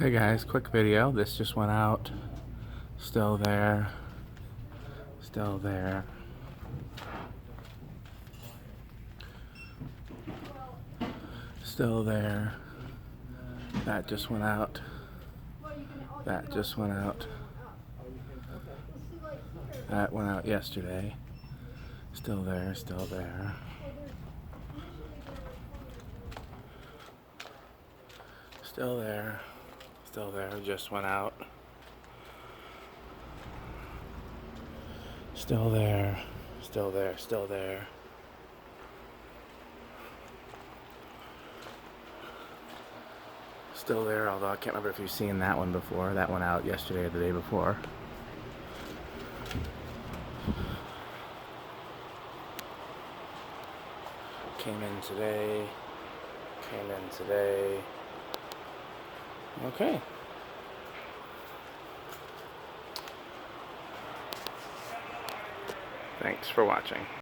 Hey guys, quick video. This just went out. Still there. Still there. Still there. That just went out. That just went out. That went out yesterday. Still there, still there. Still there. Still there, just went out. Still there. Still there, still there. Still there, although I can't remember if you've seen that one before. That went out yesterday or the day before. Came in today. Came in today. Okay. Thanks for watching.